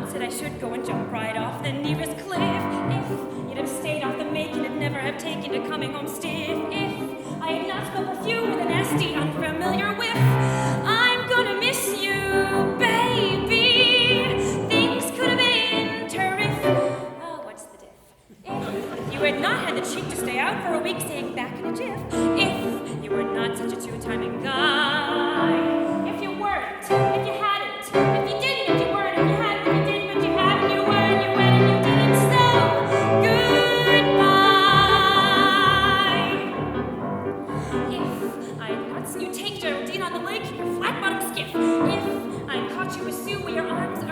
Said I should go and jump right off the nearest cliff. If you'd have stayed off the make and never have taken to coming home stiff. If I had not smelled perfume with a nasty, unfamiliar whiff. I'm gonna miss you, baby. Things could have been terrific. Oh, what's the diff? If you had not had the cheek to stay out for a week, staying back in a jiff. If you were not such a two-timing guy. If you weren't, if you hadn't, if you didn't, if you weren't, if you hadn't, if you didn't. You take Geraldine on the lake in your flat-bottomed skiff. If I caught you with Sue where your arms